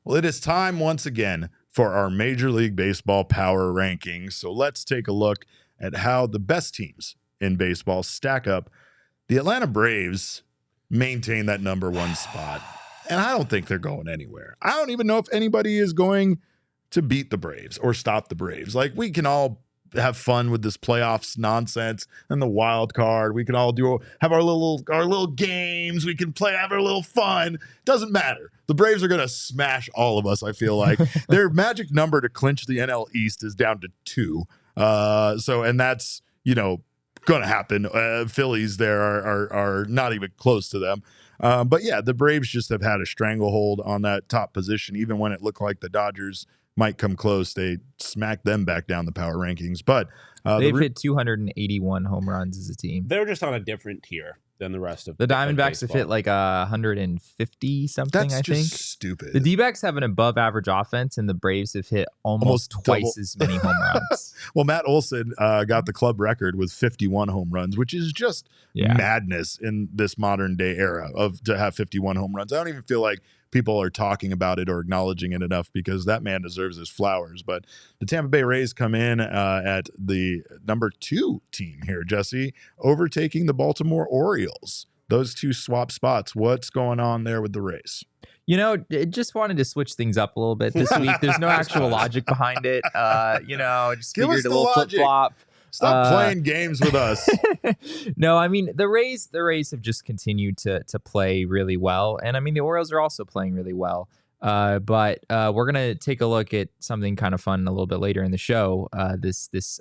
Well, it is time once again for our Major League Baseball Power Rankings. So let's take a look at how the best teams in baseball stack up. The Atlanta Braves maintain that number one spot, and I don't think they're going anywhere. I don't even know if anybody is going to beat the Braves or stop the Braves. Like, we can all have fun with this playoffs nonsense and the wild card. We can all have our little games. We can have our little fun. Doesn't matter. The Braves are going to smash all of us, I feel like. Their magic number to clinch the NL East is down to 2. And that's, going to happen. Phillies there are not even close to them. But yeah, the Braves just have had a stranglehold on that top position. Even when it looked like the Dodgers might come close, they smacked them back down the power rankings. But they've hit 281 home runs as a team. They're just on a different tier than the rest of the Diamondbacks have hit like 150 something. I think just stupid. The D-backs have an above average offense, and the Braves have hit almost twice as many home runs. Well, Matt Olson got the club record with 51 home runs, which is just madness in this modern day era to have 51 home runs. I don't even feel like people are talking about it or acknowledging it enough, because that man deserves his flowers. But the Tampa Bay Rays come in at the number 2 team here, Jesse, overtaking the Baltimore Orioles. Those two swap spots. What's going on there with the Rays? Just wanted to switch things up a little bit this week. There's no actual logic behind it. Just Give figured us a the little logic. flip-flop. Stop playing games with us. No, I mean, the Rays have just continued to play really well. And I mean, the Orioles are also playing really well. But we're going to take a look at something kind of fun a little bit later in the show. This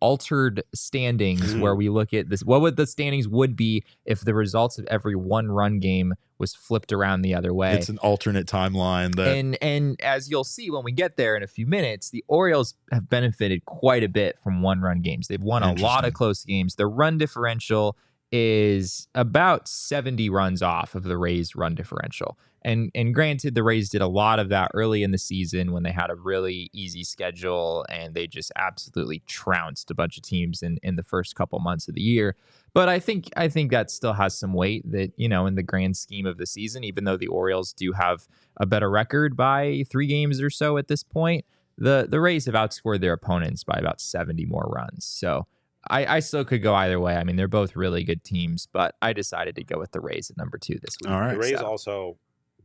altered standings where we look at this. What would the standings would be if the results of every one-run game was flipped around the other way? It's an alternate timeline. And as you'll see when we get there in a few minutes, the Orioles have benefited quite a bit from one-run games. They've won a lot of close games. Their run differential is about 70 runs off of the Rays' run differential. And granted, the Rays did a lot of that early in the season when they had a really easy schedule and they just absolutely trounced a bunch of teams in the first couple months of the year. But I think that still has some weight that, in the grand scheme of the season, even though the Orioles do have a better record by 3 games or so at this point, the Rays have outscored their opponents by about 70 more runs. So I still could go either way. I mean, they're both really good teams, but I decided to go with the Rays at number 2 this week. All right. The Rays also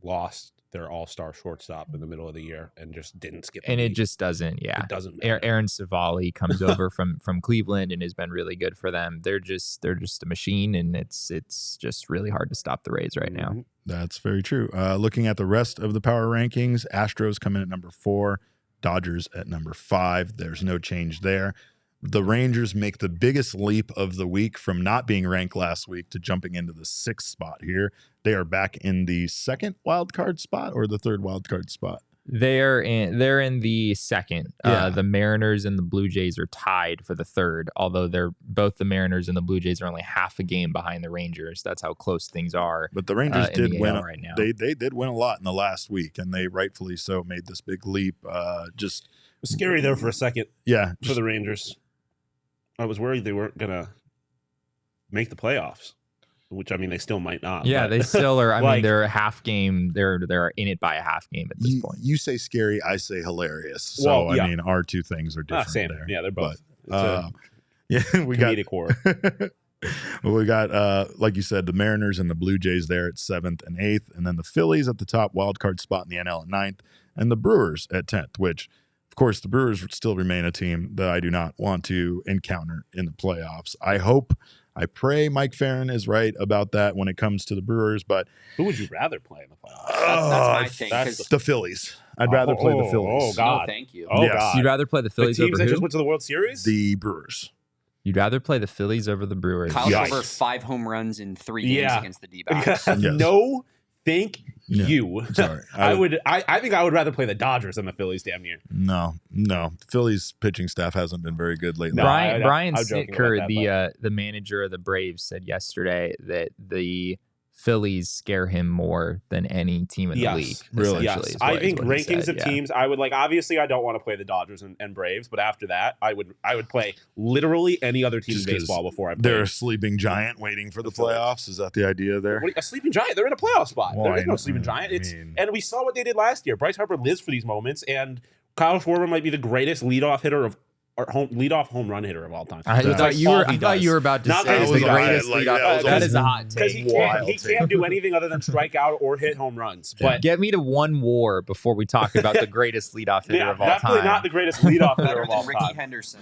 lost their all-star shortstop in the middle of the year and just didn't skip. And it just doesn't, It doesn't matter. Aaron Savali comes over from Cleveland and has been really good for them. They're just a machine, and it's just really hard to stop the Rays right now. That's very true. Looking at the rest of the power rankings, Astros come in at number 4, Dodgers at number 5. There's no change there. The Rangers make the biggest leap of the week from not being ranked last week to jumping into the 6th spot here. They are back in the 2nd wild card spot or the 3rd wild card spot. They're in the 2nd. The Mariners and the Blue Jays are tied for the 3rd, although both the Mariners and the Blue Jays are only half a game behind the Rangers. That's how close things are. But the Rangers did win right now. They did win a lot in the last week, and they rightfully so made this big leap. It was scary there for a second. Yeah, for the Rangers. I was worried they weren't going to make the playoffs, which, I mean, they still might not. Yeah, but they still are. I mean, they're a half game. They're in it by a half game at this point. You say scary, I say hilarious. So, I mean, our two things are different there. Yeah, they're both. We got horror. Well, we got, like you said, the Mariners and the Blue Jays there at 7th and 8th, and then the Phillies at the top wild card spot in the NL at 9th, and the Brewers at 10th, which, of course, the Brewers still remain a team that I do not want to encounter in the playoffs. I pray Mike Farron is right about that when it comes to the Brewers, but who would you rather play in the playoffs? That's my thing. That's the Phillies. I'd rather play the Phillies. Oh, God. Oh, thank you. Oh, Yes. God. You'd rather play the Phillies the teams over that who? just went to the World Series? The Brewers. You'd rather play the Phillies over the Brewers. Kyle Yikes. over 5 home runs in 3 games against the D-backs. Yes. No, thank you. Sorry. I think I would rather play the Dodgers than the Phillies, damn near. No. The Phillies pitching staff hasn't been very good lately. No, Brian I'm joking Snitker, about that, the manager of the Braves, said yesterday that the Phillies scare him more than any team in the league. Really? Yes. I think rankings of teams, I would like, obviously I don't want to play the Dodgers and Braves, but after that, I would play literally any other team in baseball before I play. They're a sleeping giant waiting for the playoffs. Is that the idea there? A sleeping giant? They're in a playoff spot. Well, there is no sleeping giant. And we saw what they did last year. Bryce Harper lives for these moments, and Kyle Schwarber might be the greatest leadoff hitter of leadoff home run hitter of all time. I thought you were about to say the greatest leadoff. That is a hot take. Because he can't do anything other than strike out or hit home runs. But get me to one WAR before we talk about the greatest leadoff hitter of all time. Definitely not the greatest leadoff hitter of all time. Ricky Henderson.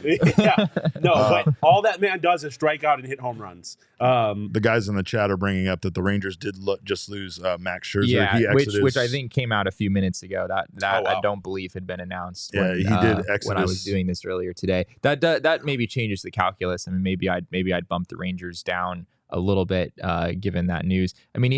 But all that man does is strike out and hit home runs. The guys in the chat are bringing up that the Rangers did just lose Max Scherzer. Yeah, which I think came out a few minutes ago. That I don't believe had been announced. Yeah, he did exit when I was doing this earlier today. That maybe changes the calculus. I mean, maybe I'd bump the Rangers down a little bit given that news. I mean,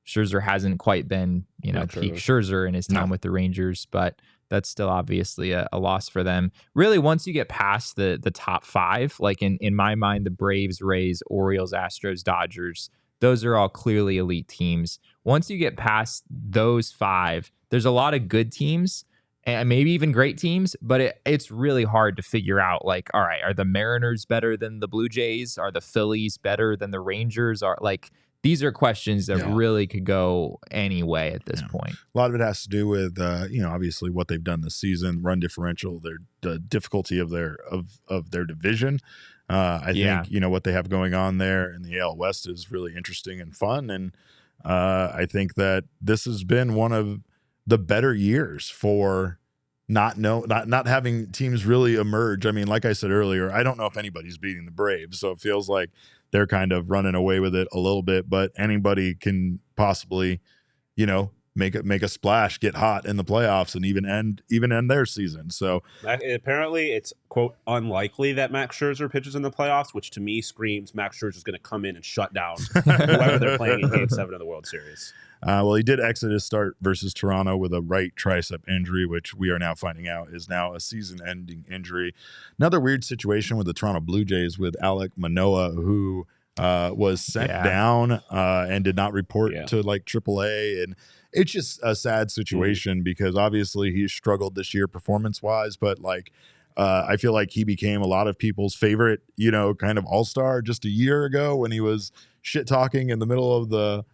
Scherzer hasn't quite been peak Scherzer in his time with the Rangers, but that's still obviously a loss for them. Really, once you get past the top five, like in my mind, the Braves, Rays, Orioles, Astros, Dodgers, those are all clearly elite teams. Once you get past those five, there's a lot of good teams and maybe even great teams, but it's really hard to figure out, like, all right, are the Mariners better than the Blue Jays? Are the Phillies better than the Rangers? These are questions that really could go any way at this point. A lot of it has to do with, obviously what they've done this season, run differential, the difficulty of their division. I think, what they have going on there in the AL West is really interesting and fun. And I think that this has been one of the better years for not having teams really emerge. I mean, like I said earlier, I don't know if anybody's beating the Braves, so it feels like they're kind of running away with it a little bit, but anybody can possibly, make a splash, get hot in the playoffs, and even end their season. So apparently it's, quote, unlikely that Max Scherzer pitches in the playoffs, which to me screams Max Scherzer is going to come in and shut down whoever they're playing in Game 7 of the World Series. Well, he did exit his start versus Toronto with a right tricep injury, which we are now finding out is now a season-ending injury. Another weird situation with the Toronto Blue Jays with Alek Manoah, who was sent down and did not report to AAA, and it's just a sad situation because obviously he struggled this year performance-wise, but I feel like he became a lot of people's favorite, kind of all-star just a year ago when he was shit-talking in the middle of the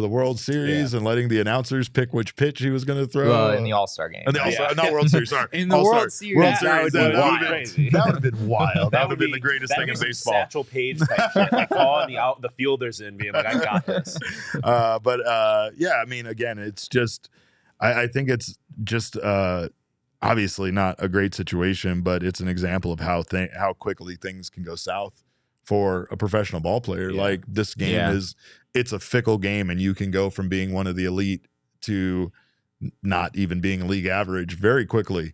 World Series and letting the announcers pick which pitch he was going to throw. Well, in the All-Star game. In the All-Star, not World Series, sorry. In the World Series, that would be wild. That would have been wild. That would have been the greatest thing in baseball. Satchel Paige type shit, like calling the fielders in, being like, I got this. I mean, again, it's just, I think it's just obviously not a great situation, but it's an example of how quickly things can go south for a professional ball player. Like this game it's a fickle game, and you can go from being one of the elite to not even being league average very quickly.